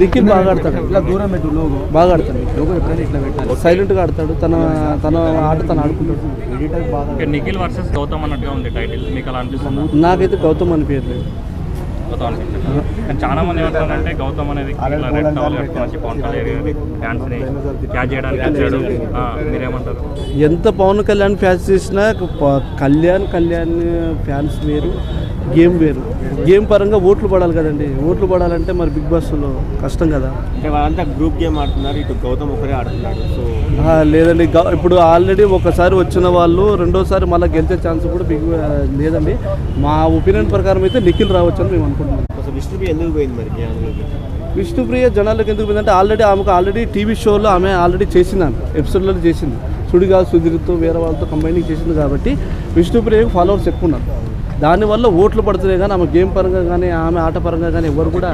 నిఖిల్ బాగా ఆడతాడు, ఇట్లా దూరం పెట్టు లోగో బాగా ఆడతాడు, లోగో ఎప్పుడైనా ఇట్లా పెట్టాలి, సైలెంట్గా ఆడతాడు, తన ఆట తను ఆడుకుంటాడు. నిఖిల్ వర్సెస్ గౌతమ్ అన్నట్టుగా ఉంది టైటిల్, మీకు అలా అనిపిస్తుంది? నాకైతే గౌతమ్ అనిపించలేదు. గౌతమ్ అనిపిస్తుంది. కానీ చాలా మంది ఏమంటారంటే గౌతమ్ అనేది రెడ్ టవల్ కట్టుకుని పవన్ కళ్యాణ్ ఫ్యాన్స్ని క్యాచ్ చేయడానికి వచ్చాడు, మీరేమంటారు? ఎంత పవన్ కళ్యాణ్ ఫ్యాన్స్ చేసినా కళ్యాణ్ ఫ్యాన్స్ వేరు, గేమ్ వేరు. గేమ్ పరంగా ఓట్లు పడాలి కదండి, ఓట్లు పడాలంటే మరి బిగ్ బాస్లో కష్టం కదా. అంటే వాళ్ళంతా గ్రూప్ గేమ్ ఆడుతున్నారు, ఇటు గౌతమ్ ఒకరే ఆడుతున్నాడు. సో లేదండి, ఇప్పుడు ఆల్రెడీ ఒకసారి వచ్చిన వాళ్ళు రెండోసారి మళ్ళీ గెలిచే ఛాన్స్ కూడా లేదండి. మా ఒపీనియన్ ప్రకారం అయితే నిఖిల్ రావచ్చు అని మేము అనుకుంటున్నాం. అసలు విష్ణుప్రియ ఎందుకు పోయింది మరి? విష్ణుప్రియ జనాలకు ఎందుకు పోయిందంటే ఆల్రెడీ టీవీ షోలో ఆమె ఆల్రెడీ చేసింది, ఆమె ఎపిసోడ్లలో చేసింది, సుడిగాలి సుధీర్తో వేరే వాళ్ళతో కంబైనింగ్ చేసింది కాబట్టి విష్ణుప్రియకు ఫాలోవర్స్ ఎక్కువ ఉన్నారు. దానివల్ల ఓట్లు పడుతున్నాయి, కానీ ఆమె గేమ్ పరంగా కానీ ఆమె ఆట పరంగా కానీ ఎవరు కూడా